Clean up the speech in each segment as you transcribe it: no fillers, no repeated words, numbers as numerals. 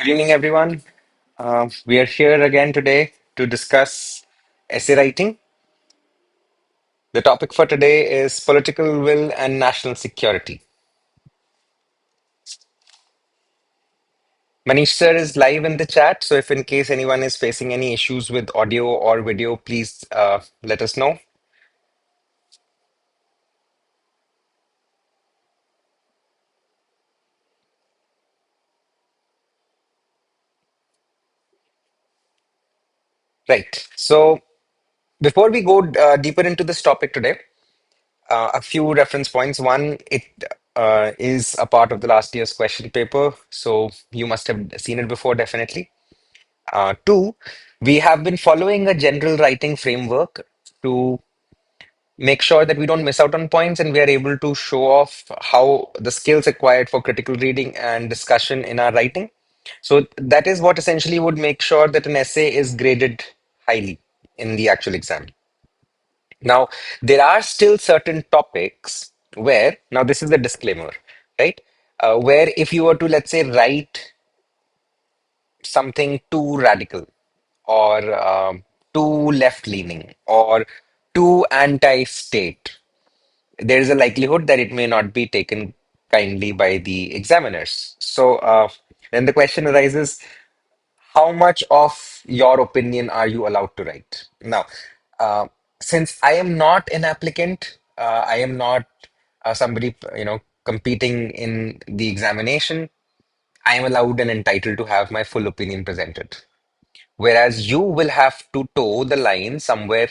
Good evening, everyone. We are here again today to discuss essay writing. The topic for today is political will and national security. Manish sir is live in the chat, so if in case anyone is facing any issues with audio or video, please let us know. Right. So before we go deeper into this topic today, a few reference points. One, it is a part of the last year's question paper, so you must have seen it before, definitely. Two, we have been following a general writing framework to make sure that we don't miss out on points and we are able to show off how the skills required for critical reading and discussion in our writing. So that is what essentially would make sure that an essay is graded highly in the actual exam. Now, there are still certain topics where, now this is the disclaimer, right? Where if you were to, let's say, write something too radical or too left-leaning or too anti-state, there is a likelihood that it may not be taken kindly by the examiners. So then the question arises, how much of your opinion are you allowed to write? Now, uh, since I am not an applicant, I am not somebody, competing in the examination, I am allowed and entitled to have my full opinion presented. Whereas you will have to toe the line somewhere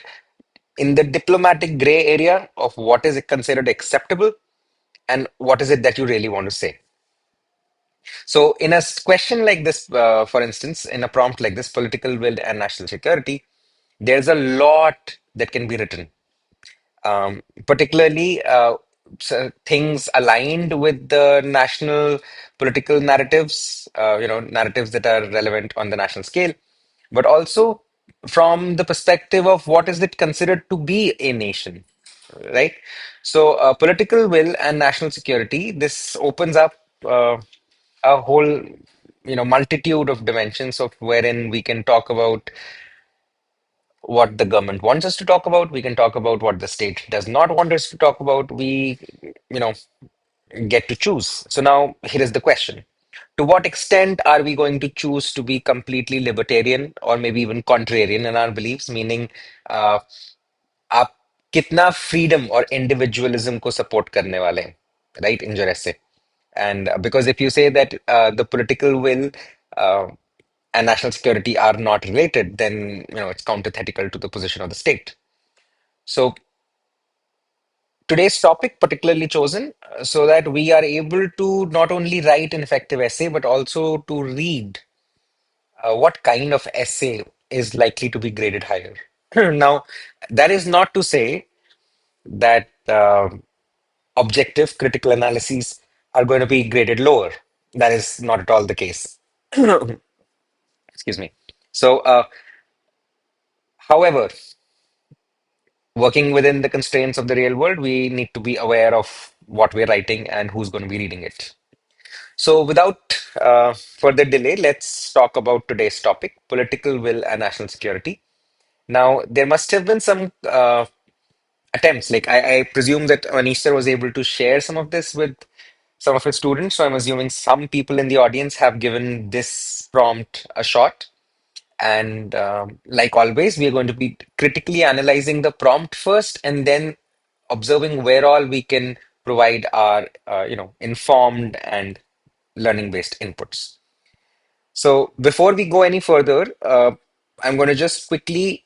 in the diplomatic gray area of what is considered acceptable and what is it that you really want to say. So, in a question like this, for instance, in a prompt like this, political will and national security, there's a lot that can be written, particularly things aligned with the national political narratives, narratives that are relevant on the national scale, but also from the perspective of what is it considered to be a nation, right? So, political will and national security, this opens up a whole, multitude of dimensions of wherein we can talk about what the government wants us to talk about. We can talk about what the state does not want us to talk about. We, you know, get to choose. So now here is the question. To what extent are we going to choose to be completely libertarian or maybe even contrarian in our beliefs? Meaning, uh, आप कितना freedom or individualism को support करने वाले हैं, right? In your essay. And because if you say that the political will uh, and national security are not related, then it's antithetical to the position of the state. So today's topic particularly chosen so that we are able to not only write an effective essay but also to read what kind of essay is likely to be graded higher. Now, that is not to say that objective critical analyses are going to be graded lower. That is not at all the case. Excuse me. So, however, working within the constraints of the real world, we need to be aware of what we're writing and who's going to be reading it. So, without further delay, let's talk about today's topic, political will and national security. Now, there must have been some attempts. Like I presume that Anisha was able to share some of this with some of his students. So I'm assuming some people in the audience have given this prompt a shot. And like always, we are going to be critically analyzing the prompt first and then observing where all we can provide our, informed and learning-based inputs. So before we go any further, I'm going to just quickly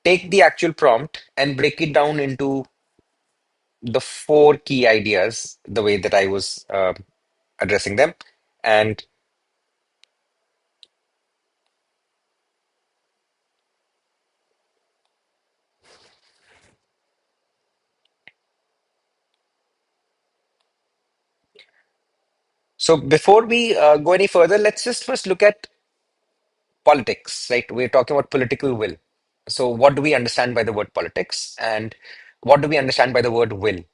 take the actual prompt and break it down into the four key ideas, the way that I was addressing them. And so before we go any further, let's just first look at politics, right? We're talking about political will. So, what do we understand by the word politics? And what do we understand by the word will?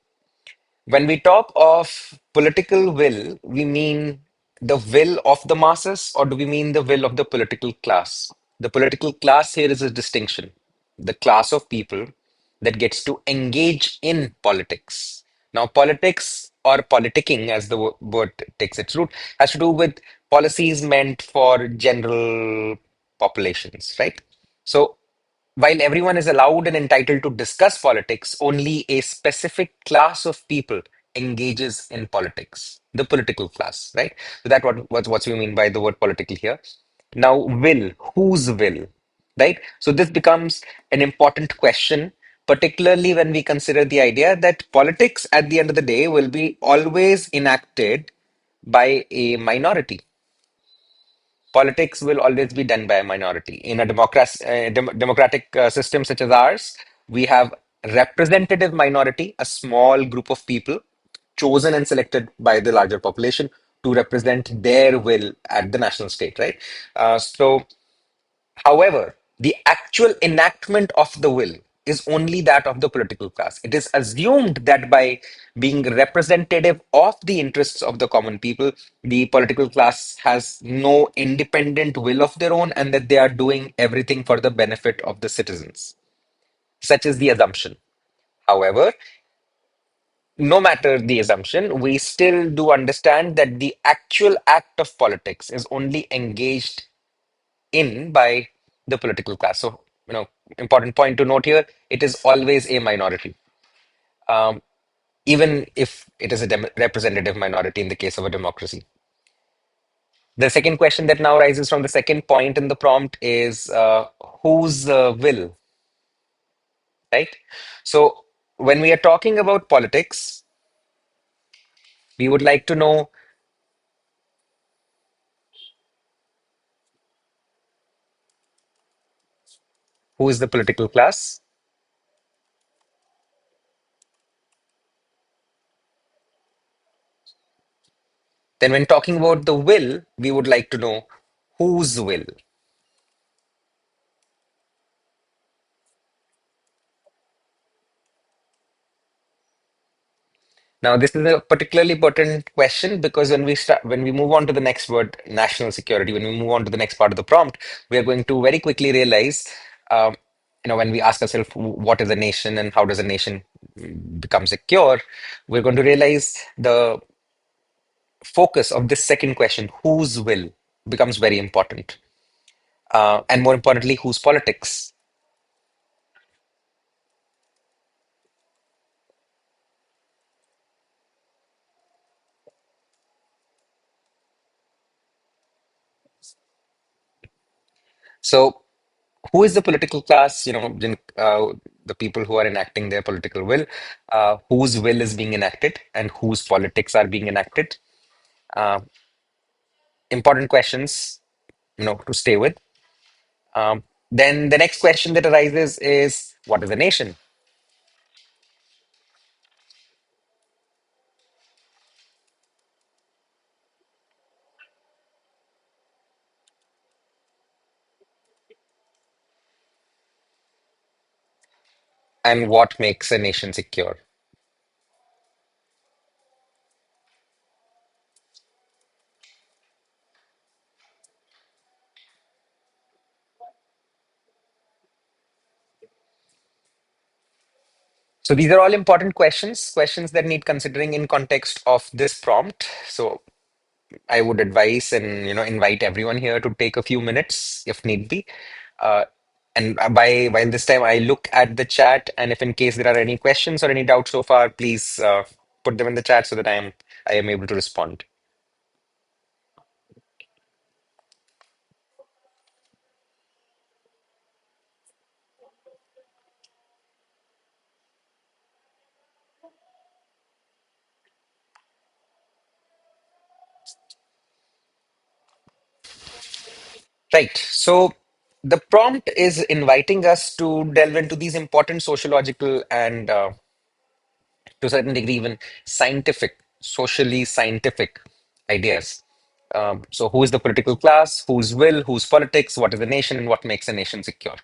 When we talk of political will, we mean the will of the masses, or do we mean the will of the political class? The political class here is a distinction. The class of people that gets to engage in politics. Now, politics or politicking, as the word takes its root, has to do with policies meant for general populations, right? So, while everyone is allowed and entitled to discuss politics, only a specific class of people engages in politics, the political class, right? So that what we mean by the word political here. Now, will, whose will, right? So this becomes an important question, particularly when we consider the idea that politics at the end of the day will be always enacted by a minority. Politics will always be done by a minority. In a democratic system such as ours, we have representative minority, a small group of people chosen and selected by the larger population to represent their will at the national state, right? So However, the actual enactment of the will is only that of the political class. It is assumed that by being representative of the interests of the common people, the political class has no independent will of their own and that they are doing everything for the benefit of the citizens. Such is the assumption. However, no matter the assumption, we still do understand that the actual act of politics is only engaged in by the political class. So, important point to note here, it is always a minority, um, even if it is a representative minority in the case of a democracy. The second question that now arises from the second point in the prompt is whose will, right? So, when we are talking about politics, we would like to know who is the political class. Then, when talking about the will, we would like to know whose will. Now, this is a particularly important question because when we move on to the next word, national security, when we move on to the next part of the prompt, we are going to very quickly realize, um, when we ask ourselves what is a nation and how does a nation become secure, we're going to realize the focus of this second question, whose will, becomes very important. And more importantly, whose politics. So, who is the political class? The people who are enacting their political will, whose will is being enacted, and whose politics are being enacted. Uh, Important questions, to stay with. Then the next question that arises is, what is a nation, and what makes a nation secure? So these are all important questions that need considering in context of this prompt. So I would advise and invite everyone here to take a few minutes if need be. Uh, and by while this time I look at the chat, and if in case there are any questions or any doubts so far, please put them in the chat so that I am able to respond. Right. So the prompt is inviting us to delve into these important sociological and to a certain degree even scientific, socially scientific ideas. So who is the political class, whose will, whose politics, what is a nation, and what makes a nation secure?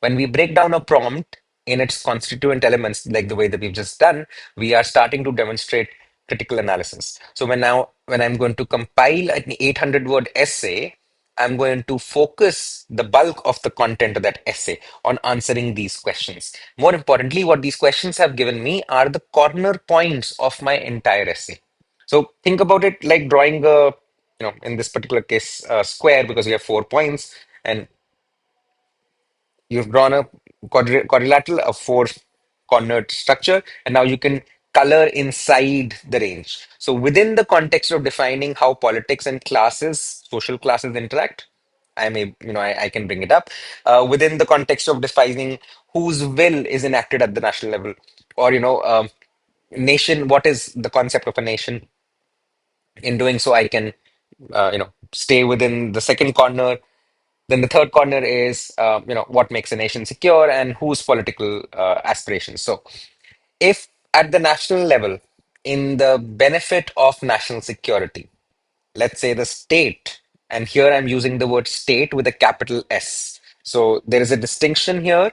When we break down a prompt in its constituent elements, like the way that we've just done, we are starting to demonstrate critical analysis. So when I'm going to compile an 800 word essay, I'm going to focus the bulk of the content of that essay on answering these questions. More importantly, what these questions have given me are the corner points of my entire essay. So think about it like drawing a, in this particular case, a square, because we have 4 points, and you've drawn a quadrilateral, a four-cornered structure, and now you can color inside the range. So within the context of defining how politics and classes, social classes interact, I can bring it up. Within the context of defining whose will is enacted at the national level, or nation, what is the concept of a nation? In doing so, I can stay within the second corner. Then the third corner is, what makes a nation secure and whose political aspirations. So, if at the national level, in the benefit of national security, let's say the state, and here I'm using the word state with a capital S. So, there is a distinction here.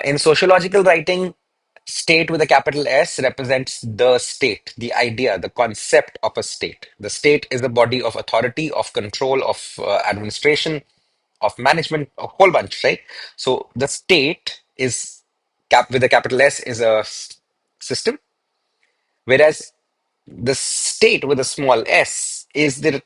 In sociological writing, state with a capital S represents the state, the idea, the concept of a state. The state is the body of authority, of control, of administration, of management, a whole bunch, right? So the state is cap with a capital S is a system, whereas the state with a small s is the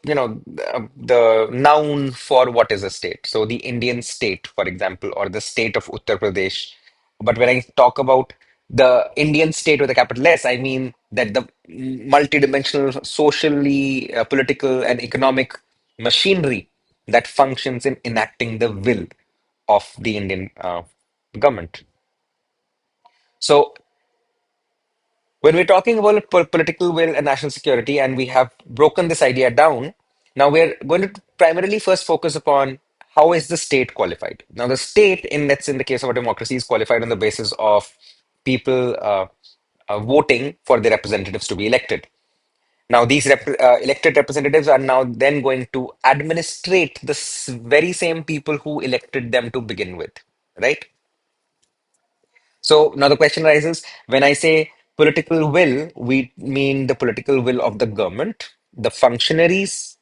noun for what is a state. So the Indian state, for example, or the state of Uttar Pradesh. But when I talk about the Indian state with a capital S, I mean that the multidimensional socially, political, and economic machinery that functions in enacting the will of the Indian government. So when we're talking about political will and national security, and we have broken this idea down, now we're going to primarily first focus upon how is the state qualified. Now, the state, let's in the case of a democracy, is qualified on the basis of people voting for their representatives to be elected. Now, these elected representatives are now then going to administrate the very same people who elected them to begin with, right? So now the question arises, when I say political will, we mean the political will of the government, the functionaries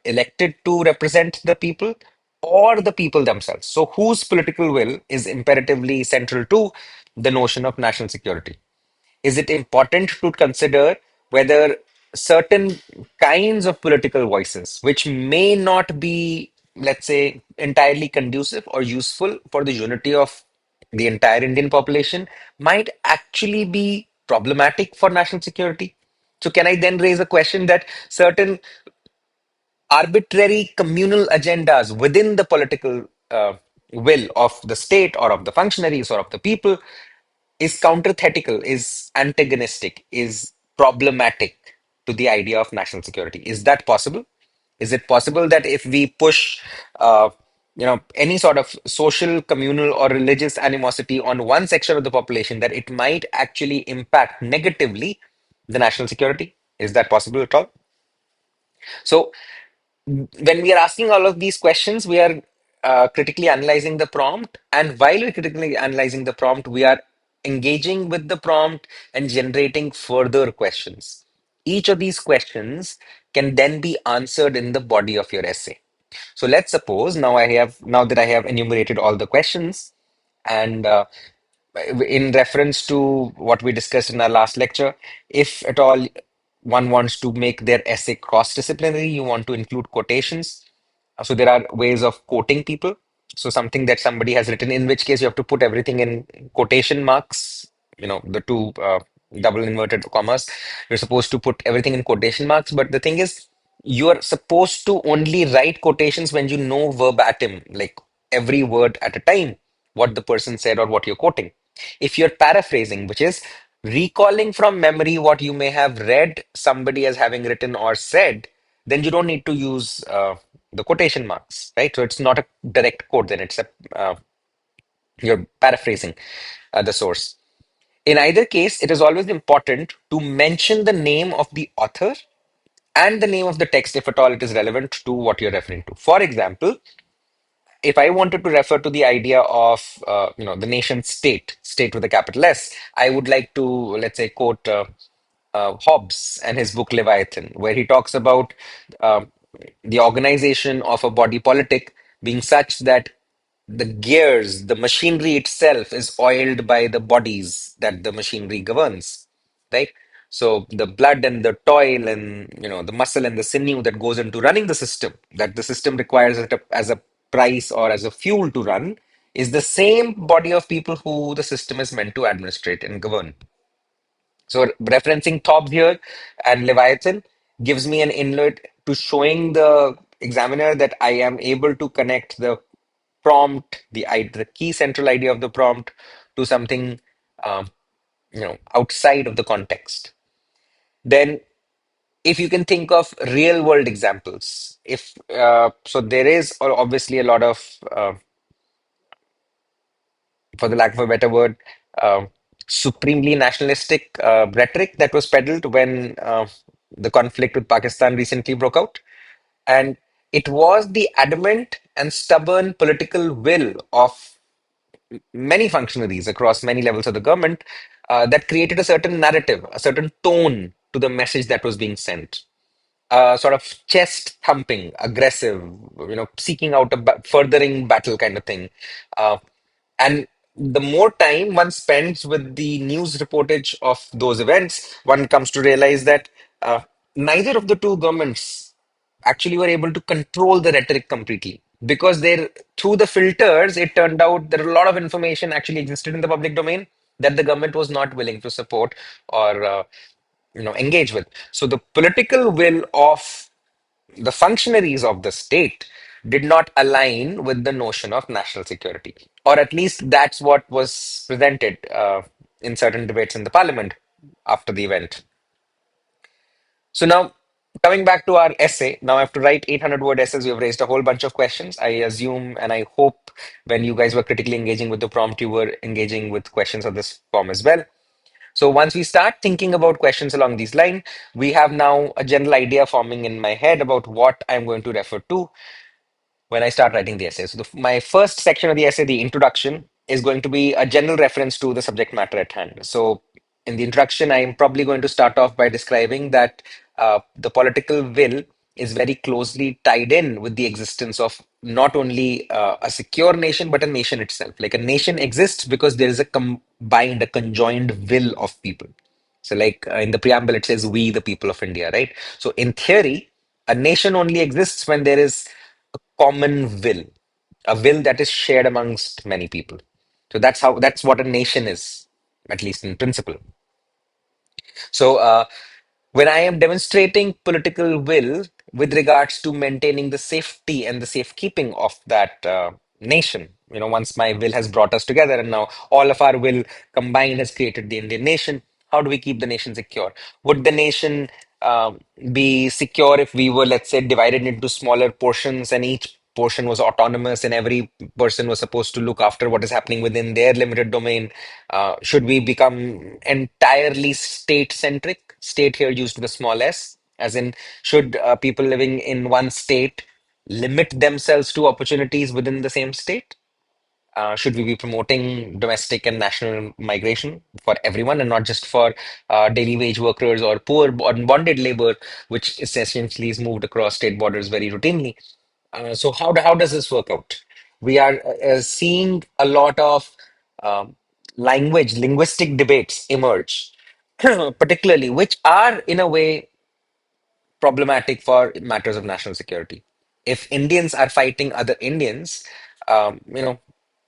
elected to represent the people, or the people themselves. So whose political will is imperatively central to the notion of national security? Is it important to consider whether certain kinds of political voices, which may not be, let's say, entirely conducive or useful for the unity of the entire Indian population, might actually be problematic for national security? So, can I then raise a question that certain arbitrary communal agendas within the political will of the state or of the functionaries or of the people is counterthetical, is antagonistic, is problematic to the idea of national security? Is that possible? Is it possible that if we push, any sort of social, communal, or religious animosity on one section of the population, that it might actually impact negatively the national security? Is that possible at all? So when we are asking all of these questions, we are critically analyzing the prompt. And while we're critically analyzing the prompt, we are engaging with the prompt and generating further questions. Each of these questions can then be answered in the body of your essay. So let's suppose now that I have enumerated all the questions, and in reference to what we discussed in our last lecture, if at all one wants to make their essay cross-disciplinary, you want to include quotations. So there are ways of quoting people. So something that somebody has written, in which case you have to put everything in quotation marks, the two double inverted commas. You're supposed to put everything in quotation marks. But the thing is, you are supposed to only write quotations when you know verbatim, like every word at a time, what the person said or what you're quoting. If you're paraphrasing, which is recalling from memory what you may have read somebody as having written or said, then you don't need to use the quotation marks, right? So it's not a direct quote, then it's you're paraphrasing the source. In either case, it is always important to mention the name of the author and the name of the text if at all it is relevant to what you're referring to. For example, if I wanted to refer to the idea of the nation state, state with a capital S, I would like to, let's say, quote Hobbes and his book Leviathan, where he talks about uh, the organization of a body politic being such that the gears, the machinery itself is oiled by the bodies that the machinery governs, right? So the blood and the toil and the muscle and the sinew that goes into running the system, that the system requires as a price or as a fuel to run, is the same body of people who the system is meant to administrate and govern. So referencing Hobbes here and Leviathan gives me an inlet to showing the examiner that I am able to connect the prompt, the key central idea of the prompt to something um, outside of the context. Then if you can think of real world examples, if so there is obviously a lot of for the lack of a better word, uh, supremely nationalistic rhetoric that was peddled when the conflict with Pakistan recently broke out. And it was the adamant and stubborn political will of many functionaries across many levels of the government that created a certain narrative, a certain tone to the message that was being sent. Sort of chest thumping, aggressive, seeking out a furthering battle kind of thing. Uh, and the more time one spends with the news reportage of those events, one comes to realize that neither of the two governments actually were able to control the rhetoric completely. Because through the filters, it turned out that a lot of information actually existed in the public domain that the government was not willing to support or engage with. So the political will of the functionaries of the state did not align with the notion of national security, or at least that's what was presented in certain debates in the parliament after the event. So now, coming back to our essay, now I have to write 800-word essays. We have raised a whole bunch of questions. I assume and I hope when you guys were critically engaging with the prompt, you were engaging with questions of this form as well. So once we start thinking about questions along these lines, we have now a general idea forming in my head about what I'm going to refer to when I start writing the essay. So my first section of the essay, the introduction, is going to be a general reference to the subject matter at hand. So in the introduction, I am probably going to start off by describing that the political will is very closely tied in with the existence of not only a secure nation, but a nation itself. Like a nation exists because there is a combined, a conjoined will of people. So, like in the preamble, it says, "We, the people of India," right? So, in theory, a nation only exists when there is a common will, a will that is shared amongst many people. So that's what a nation is, at least in principle. So when I am demonstrating political will with regards to maintaining the safety and the safekeeping of that nation, once my will has brought us together and now all of our will combined has created the Indian nation, how do we keep the nation secure? Would the nation be secure if we were, let's say, divided into smaller portions and each portion was autonomous and every person was supposed to look after what is happening within their limited domain? Should we become entirely state-centric? State here used with a small s, as in, should people living in one state limit themselves to opportunities within the same state? Should we be promoting domestic and national migration for everyone and not just for daily wage workers or poor bonded labor, which essentially is moved across state borders very routinely? So how does this work out? We are seeing a lot of um, linguistic debates emerge, particularly which are in a way problematic for matters of national security. If Indians are fighting other Indians,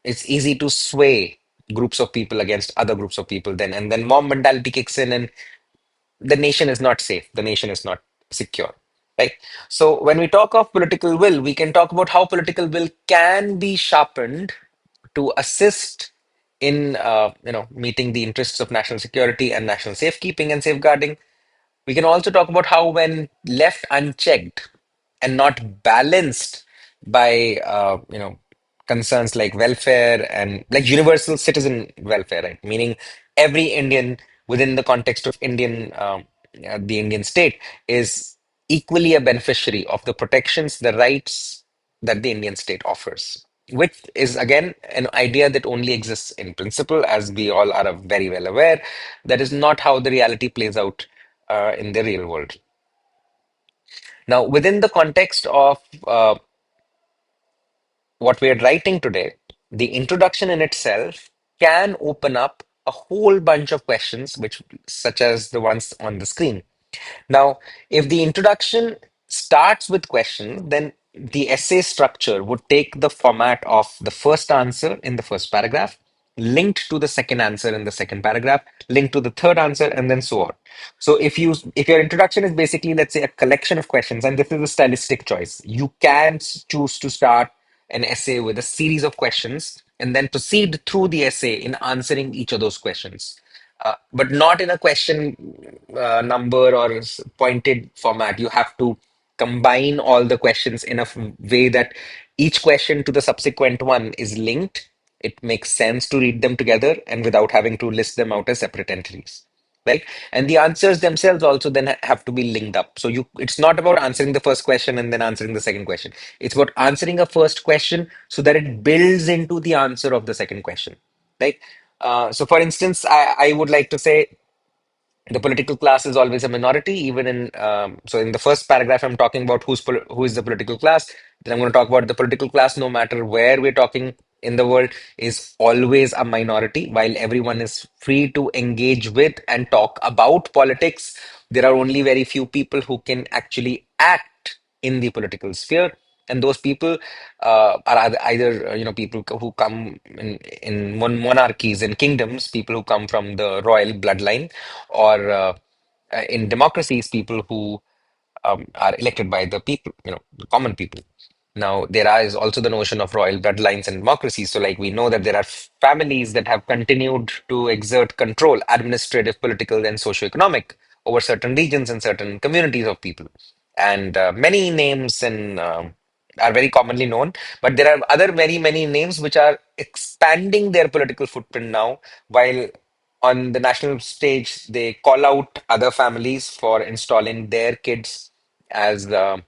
it's easy to sway groups of people against other groups of people then, and then mob mentality kicks in and the nation is not safe, the nation is not secure, right? So when we talk of political will, we can talk about how political will can be sharpened to assist in meeting the interests of national security and national safekeeping and safeguarding. We can also talk about how, when left unchecked and not balanced by concerns like welfare and like universal citizen welfare, right? Meaning every Indian within the context of the Indian state is equally a beneficiary of the protections, the rights that the Indian state offers, which is again an idea that only exists in principle, as we all are very well aware. That is not how the reality plays out in the real world. Now, within the context of what we are writing today, the introduction in itself can open up a whole bunch of questions, which such as the ones on the screen. Now, if the introduction starts with questions, then the essay structure would take the format of the first answer in the first paragraph, linked to the second answer in the second paragraph, linked to the third answer, and then so on. So if your introduction is basically, let's say, a collection of questions, and this is a stylistic choice, you can choose to start an essay with a series of questions and then proceed through the essay in answering each of those questions. But not in a question number or pointed format. You have to combine all the questions in a way that each question to the subsequent one is linked. It makes sense to read them together and without having to list them out as separate entries. Right. And the answers themselves also then have to be linked up. So it's not about answering the first question and then answering the second question. It's about answering a first question so that it builds into the answer of the second question. Right. So for instance, I would like to say the political class is always a minority, even in so in the first paragraph I'm talking about who is the political class. Then I'm going to talk about the political class, no matter where we're talking in the world, is always a minority. While everyone is free to engage with and talk about politics, there are only very few people who can actually act in the political sphere, and those people are either people who come in monarchies and kingdoms, people who come from the royal bloodline, or in democracies, people who are elected by the people, the common people. Now, there is also the notion of royal bloodlines and democracies. So, like, we know that there are families that have continued to exert control, administrative, political, and socio-economic, over certain regions and certain communities of people. And many names are very commonly known, but there are other very many names which are expanding their political footprint now, while on the national stage they call out other families for installing their kids as their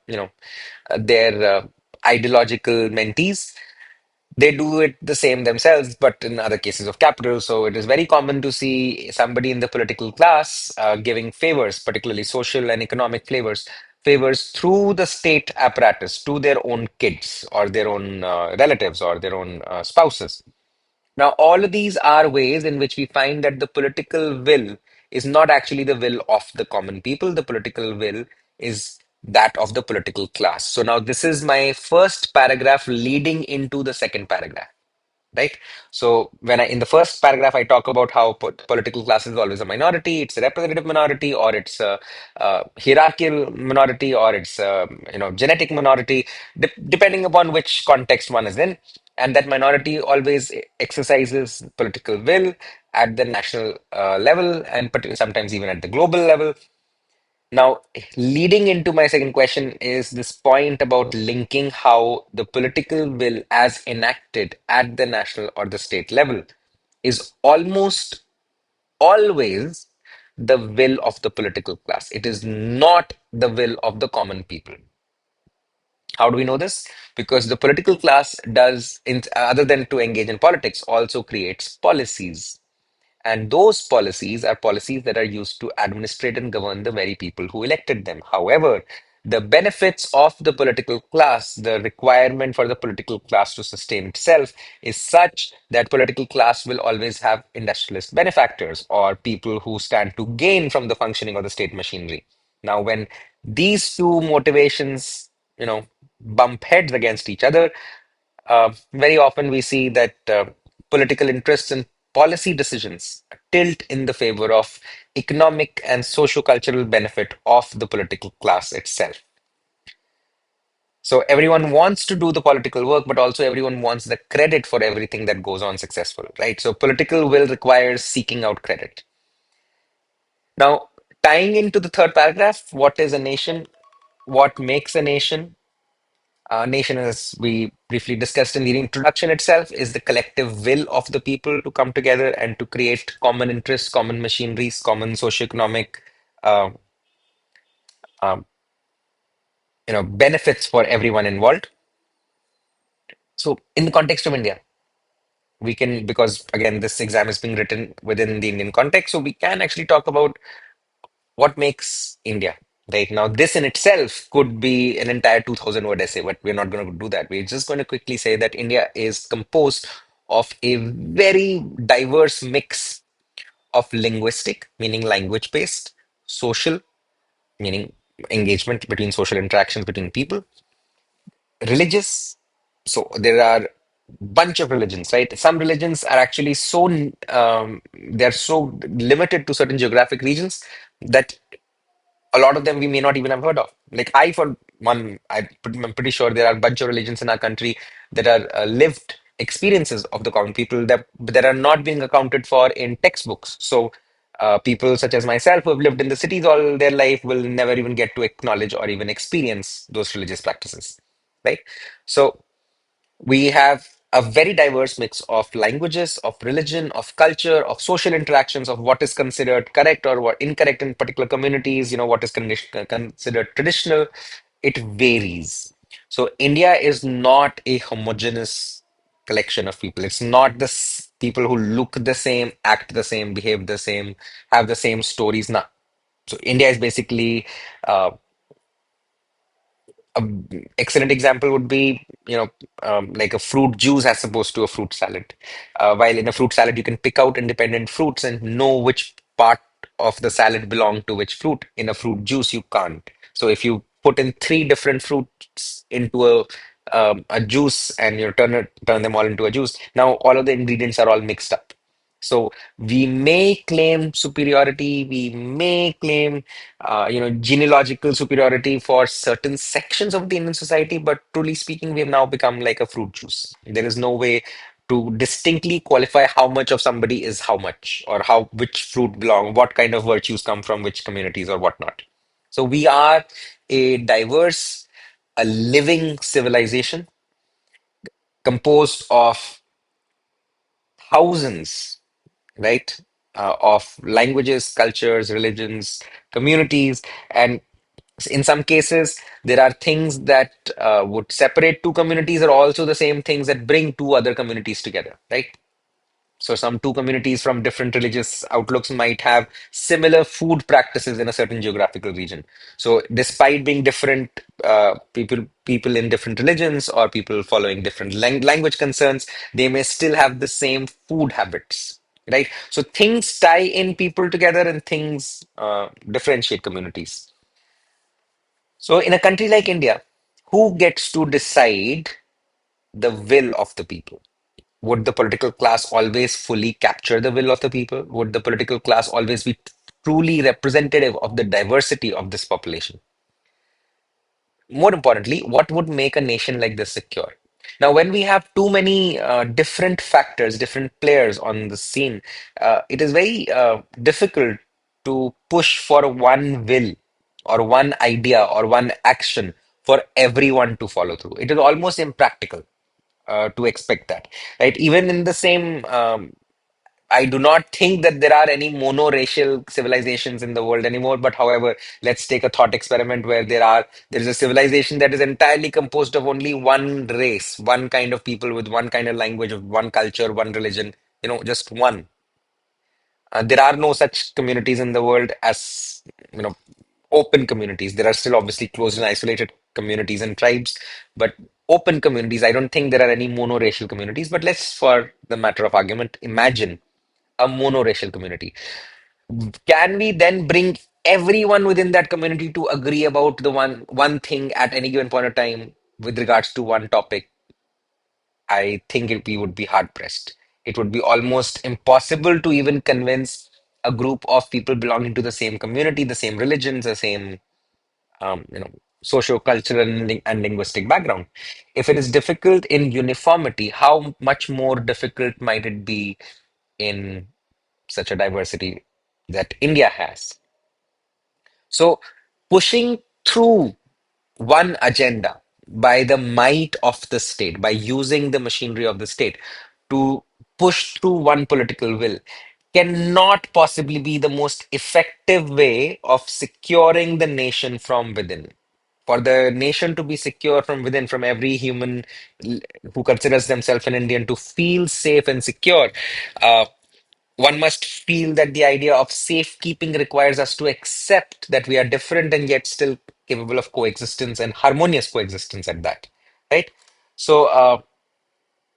ideological mentees. They do it the same themselves, but in other cases of capital. So it is very common to see somebody in the political class giving favors, particularly social and economic favors through the state apparatus to their own kids or their own relatives or their own spouses. Now, all of these are ways in which we find that the political will is not actually the will of the common people. The political will is that of the political class. So now this is my first paragraph leading into the second paragraph, right? So when in the first paragraph, I talk about how political class is always a minority. It's a representative minority, or it's a hierarchical minority, or it's a genetic minority, depending upon which context one is in. And that minority always exercises political will at the national level, and sometimes even at the global level. Now, leading into my second question is this point about linking how the political will, as enacted at the national or the state level, is almost always the will of the political class. It is not the will of the common people. How do we know this? Because the political class does, other than to engage in politics, also creates policies. And those policies are policies that are used to administrate and govern the very people who elected them. However, the benefits of the political class, the requirement for the political class to sustain itself, is such that political class will always have industrialist benefactors or people who stand to gain from the functioning of the state machinery. Now, when these two motivations, bump heads against each other, very often we see that political interests and policy decisions tilt in the favor of economic and socio-cultural benefit of the political class itself. So everyone wants to do the political work, but also everyone wants the credit for everything that goes on successful, right? So political will requires seeking out credit. Now, tying into the third paragraph, what is a nation? What makes a nation? Nation, as we briefly discussed in the introduction itself, is the collective will of the people to come together and to create common interests, common machineries, common socioeconomic uh, um, benefits for everyone involved. So in the context of India, we can, because again, this exam is being written within the Indian context, so we can actually talk about what makes India. Right now, this in itself could be an entire 2,000 word essay, but we're not going to do that. We're just going to quickly say that India is composed of a very diverse mix of linguistic, meaning language based, social, meaning engagement between social interactions between people, religious. So there are bunch of religions, right? Some religions are actually so they're so limited to certain geographic regions that a lot of them we may not even have heard of. Like I, for one, I'm pretty sure there are a bunch of religions in our country that are lived experiences of the common people that are not being accounted for in textbooks. So people such as myself who have lived in the cities all their life will never even get to acknowledge or even experience those religious practices, right? So we have a very diverse mix of languages, of religion, of culture, of social interactions, of what is considered correct or what incorrect in particular communities, what is considered traditional. It varies. So India is not a homogeneous collection of people. It's not the people who look the same, act the same, behave the same, have the same stories. No. So India is basically uh, a excellent example would be, like a fruit juice as opposed to a fruit salad. While in a fruit salad, you can pick out independent fruits and know which part of the salad belong to which fruit. In a fruit juice, you can't. So if you put in three different fruits into a juice and you turn them all into a juice, now all of the ingredients are all mixed up. So we may claim superiority, we may claim genealogical superiority for certain sections of the Indian society, but truly speaking, we have now become like a fruit juice. There is no way to distinctly qualify how much of somebody is how much, or how which fruit belong, what kind of virtues come from which communities or whatnot. So we are a diverse, a living civilization composed of thousands, right? Of languages, cultures, religions, communities, and in some cases, there are things that would separate two communities are also the same things that bring two other communities together, right? So some two communities from different religious outlooks might have similar food practices in a certain geographical region. So despite being different people in different religions or people following different language concerns, they may still have the same food habits, right? So things tie in people together and things differentiate communities. So in a country like India, who gets to decide the will of the people? Would the political class always fully capture the will of the people? Would the political class always be truly representative of the diversity of this population? More importantly, what would make a nation like this secure? Now, when we have too many different factors, different players on the scene, it is very difficult to push for one will or one idea or one action for everyone to follow through. It is almost impractical to expect that, right? Even in the same I do not think that there are any monoracial civilizations in the world anymore. But however, let's take a thought experiment where there is a civilization that is entirely composed of only one race, one kind of people with one kind of language, of one culture, one religion, just one. There are no such communities in the world as, open communities. There are still obviously closed and isolated communities and tribes, but open communities, I don't think there are any monoracial communities. But let's, for the matter of argument, imagine a monoracial community. Can we then bring everyone within that community to agree about the one thing at any given point of time with regards to one topic? I think we would be hard pressed. It would be almost impossible to even convince a group of people belonging to the same community, the same religions, the same socio-cultural and linguistic background. If it is difficult in uniformity, how much more difficult might it be in such a diversity that India has? So, pushing through one agenda by the might of the state, by using the machinery of the state to push through one political will, cannot possibly be the most effective way of securing the nation from within. For the nation to be secure from within, from every human l- who considers themselves an Indian to feel safe and secure, uh, one must feel that the idea of safekeeping requires us to accept that we are different and yet still capable of coexistence and harmonious coexistence at that, right? So,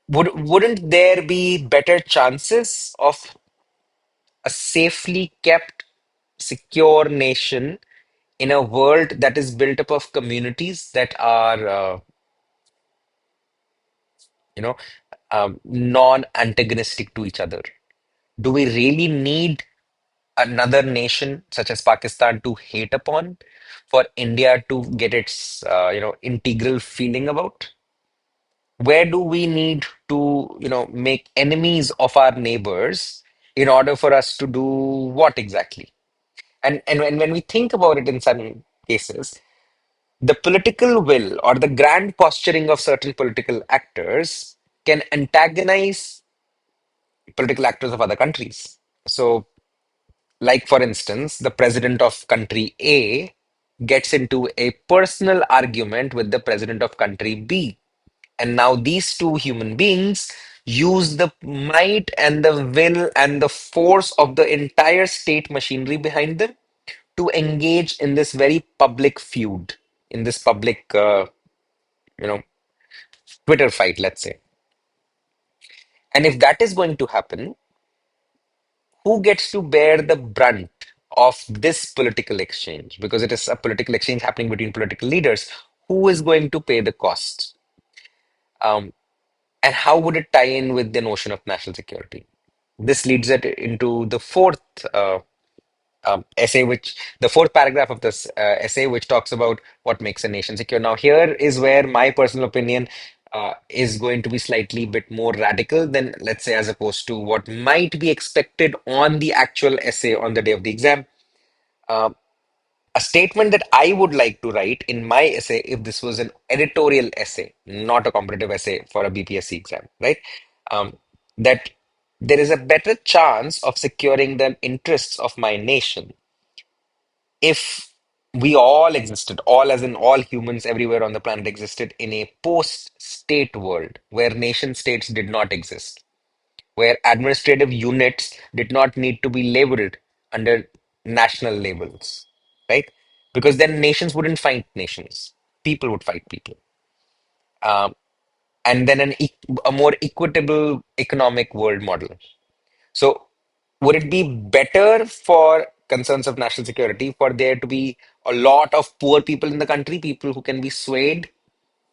wouldn't there be better chances of a safely kept, secure nation in a world that is built up of communities that are, you know, non-antagonistic to each other? Do we really need another nation such as Pakistan to hate upon for India to get its, integral feeling about? Where do we need to, make enemies of our neighbors in order for us to do what exactly? And when we think about it in some cases, the political will or the grand posturing of certain political actors can antagonize political actors of other countries. So, like for instance, the president of country A gets into a personal argument with the president of country B. And now these two human beings use the might and the will and the force of the entire state machinery behind them to engage in this very public feud, in this public, you know, Twitter fight, let's say. And if that is going to happen, who gets to bear the brunt of this political exchange? Because it is a political exchange happening between political leaders. Who is going to pay the cost? Um, and how would it tie in with the notion of national security? This leads it into the fourth essay, which the fourth paragraph of this essay, which talks about what makes a nation secure. Now, here is where my personal opinion is going to be slightly bit more radical than, let's say, as opposed to what might be expected on the actual essay on the day of the exam. Uh, a statement that I would like to write in my essay, if this was an editorial essay, not a competitive essay for a BPSC exam, right? Um, that there is a better chance of securing the interests of my nation if we all existed, all as in all humans everywhere on the planet existed in a post-state world where nation states did not exist, where administrative units did not need to be labeled under national labels, right? Because then nations wouldn't fight nations, people would fight people. Um, and then a more equitable economic world model. So, would it be better for concerns of national security for there to be a lot of poor people in the country, people who can be swayed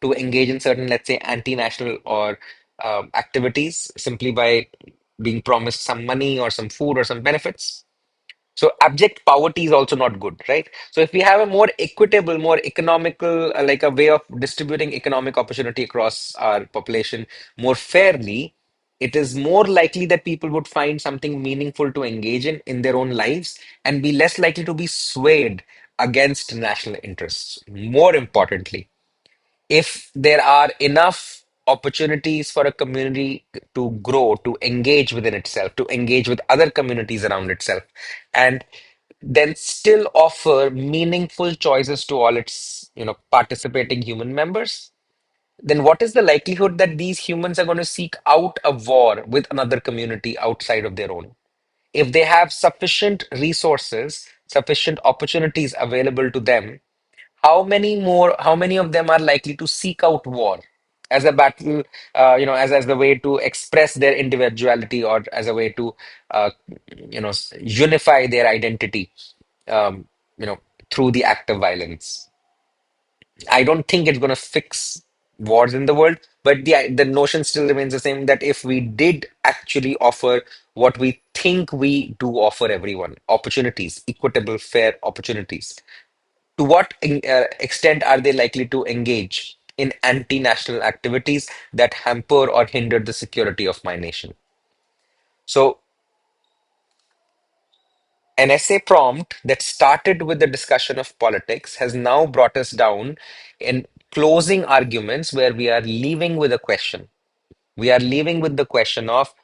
to engage in certain, let's say, anti-national or activities simply by being promised some money or some food or some benefits? So abject poverty is also not good, right? So if we have a more equitable, more economical, like a way of distributing economic opportunity across our population more fairly, it is more likely that people would find something meaningful to engage in their own lives and be less likely to be swayed against national interests. More importantly, if there are enough opportunities for a community to grow, to engage within itself, to engage with other communities around itself, and then still offer meaningful choices to all its, participating human members, then what is the likelihood that these humans are going to seek out a war with another community outside of their own? If they have sufficient resources, sufficient opportunities available to them, how many of them are likely to seek out war as a battle, as the way to express their individuality or as a way to, uh, unify their identity, um, you know, through the act of violence? I don't think it's going to fix wars in the world, but the notion still remains the same that if we did actually offer what we think we do offer everyone, opportunities, equitable, fair opportunities, to what extent are they likely to engage in anti-national activities that hamper or hinder the security of my nation? So, an essay prompt that started with the discussion of politics has now brought us down in closing arguments where we are leaving with a question. We are leaving with the question of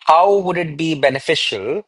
how would it be beneficial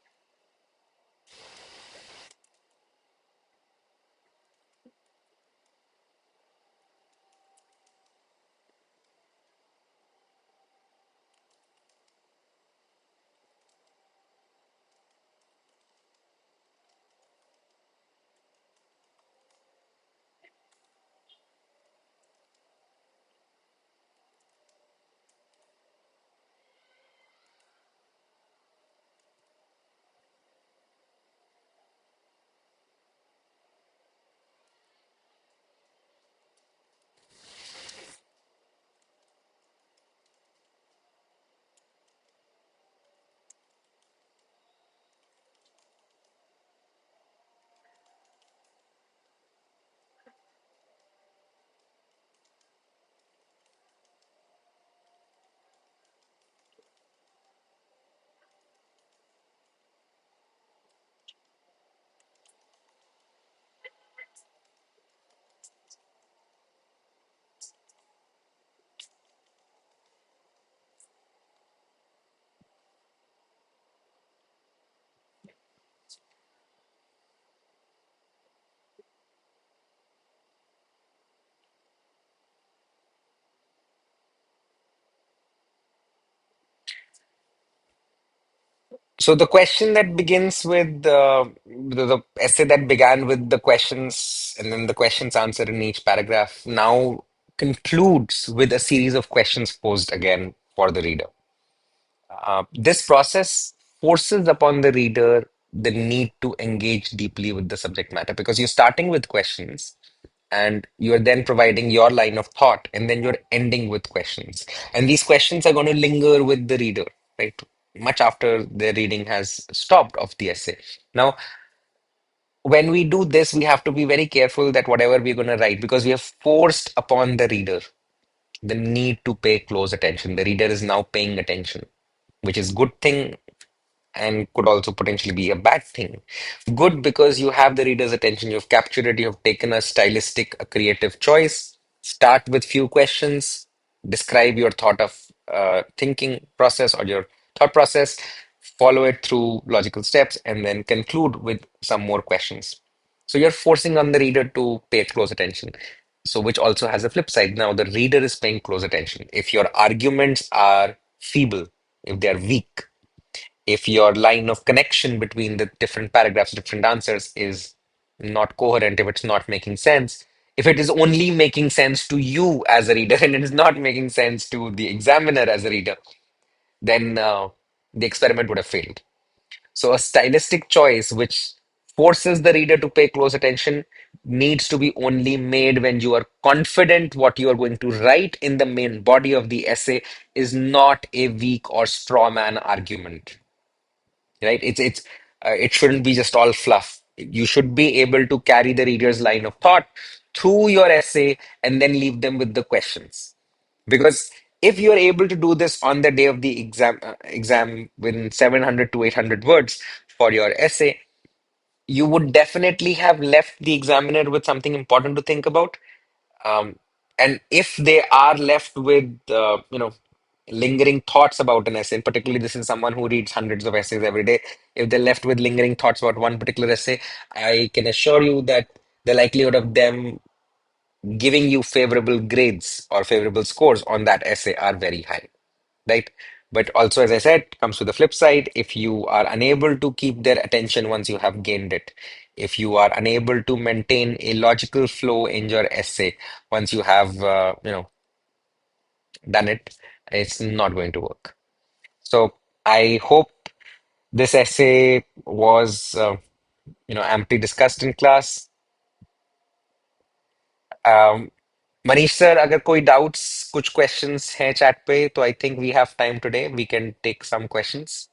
So the question that begins with the essay that began with the questions and then the questions answered in each paragraph now concludes with a series of questions posed again for the reader. This process forces upon the reader the need to engage deeply with the subject matter because you're starting with questions and you're then providing your line of thought and then you're ending with questions. And these questions are going to linger with the reader, right? Much after the reading has stopped of the essay. Now, when we do this, we have to be very careful that whatever we're going to write, because we have forced upon the reader the need to pay close attention. The reader is now paying attention, which is good thing and could also potentially be a bad thing. Good because you have the reader's attention, you've captured it, you've taken a stylistic, a creative choice. Start with few questions, describe your thought of thinking process or your thought process, follow it through logical steps, and then conclude with some more questions. So you're forcing on the reader to pay close attention. So, which also has a flip side. Now, the reader is paying close attention. If your arguments are feeble, if they are weak, if your line of connection between the different paragraphs, different answers is not coherent, if it's not making sense, if it is only making sense to you as a reader and it is not making sense to the examiner as a reader, then the experiment would have failed. So, a stylistic choice which forces the reader to pay close attention needs to be only made when you are confident what you are going to write in the main body of the essay is not a weak or straw man argument, right? It shouldn't be just all fluff. You should be able to carry the reader's line of thought through your essay and then leave them with the questions. Because if you're able to do this on the day of the exam within 700 to 800 words for your essay, you would definitely have left the examiner with something important to think about. um, and if they are left with, lingering thoughts about an essay, and particularly this is someone who reads hundreds of essays every day, if they're left with lingering thoughts about one particular essay, I can assure you that the likelihood of them giving you favorable grades or favorable scores on that essay are very high, right? But also, as I said, comes to the flip side. If you are unable to keep their attention once you have gained it, if you are unable to maintain a logical flow in your essay once you have, done it, it's not going to work. So I hope this essay was, amply discussed in class. Um, Manish sir, अगर कोई doubts, कुछ questions हैं chat पे, तो I think we have time today. We can take some questions.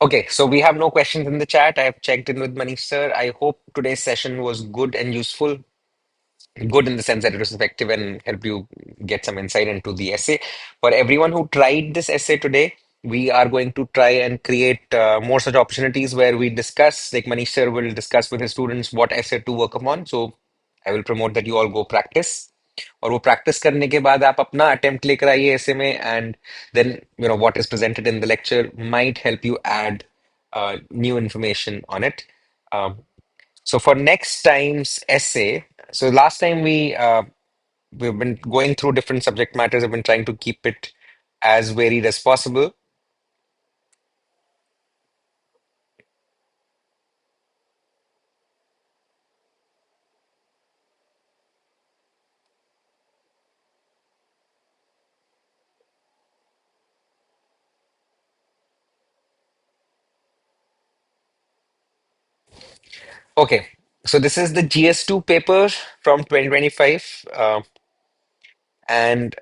Okay, so we have no questions in the chat. I have checked in with Manish sir. I hope today's session was good and useful. Good in the sense that it was effective and helped you get some insight into the essay. For everyone who tried this essay today, we are going to try and create more such opportunities where we discuss, like Manish sir will discuss with his students what essay to work upon. So I will promote that you all go practice. और वो practice करने के बाद आप अपना attempt लेकर आइए ऐसे में and then what is presented in the lecture might help you add new information on it. Um, so for next time's essay, so last time we've been going through different subject matters. I've been trying to keep it as varied as possible. Okay, so this is the GS2 paper from 2025, and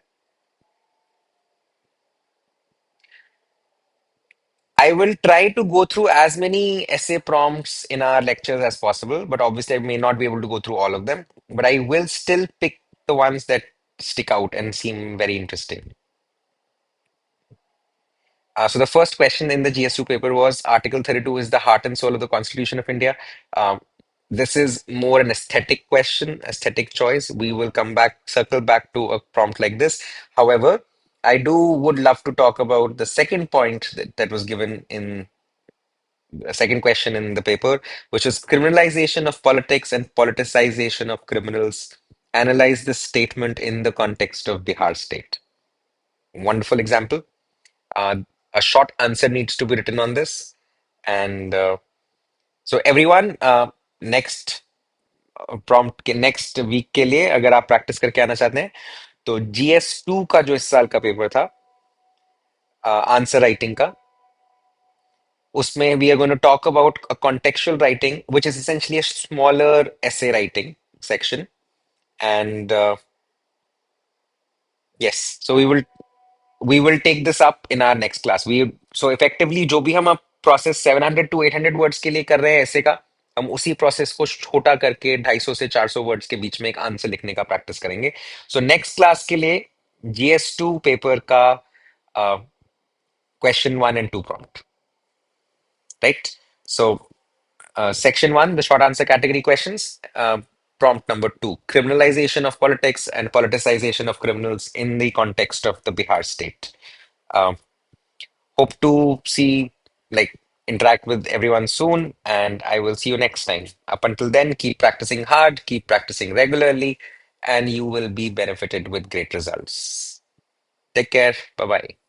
I will try to go through as many essay prompts in our lectures as possible, but obviously I may not be able to go through all of them. But I will still pick the ones that stick out and seem very interesting. So the first question in the GS2 paper was Article 32 is the heart and soul of the Constitution of India. Um, this is more an aesthetic question, aesthetic choice. We will come back, circle back to a prompt like this. However, I do would love to talk about the second point that was given in a second question in the paper, which is criminalization of politics and politicization of criminals. Analyze this statement in the context of Bihar state. Wonderful example. Uh, a short answer needs to be written on this. And so everyone, next prompt के next week के लिए अगर आप practice करके आना चाहते हैं तो GS2 का जो इस साल का पेपर था आंसर राइटिंग का उसमें we are going to talk about a contextual writing, which is essentially a smaller essay writing section. And yes, so we will take this up in our next class. We so effectively जो भी हम अब process 700 to 800 words के लिए कर रहे हैं ऐसे का हम उसी प्रोसेस को छोटा करके 250 से 400 वर्ड्स के बीच में एक आंसर लिखने का प्रैक्टिस करेंगे. सो नेक्स्ट क्लास के लिए GS2 पेपर का question 1 and 2 prompt, right? So section 1, the short answer category questions. Prompt number 2, criminalization of politics and politicization of criminals in the context of the Bihar state. Um, Hope to see, like, interact with everyone soon, and I will see you next time. Up until then, keep practicing hard, keep practicing regularly, and you will be benefited with great results. Take care. Bye bye.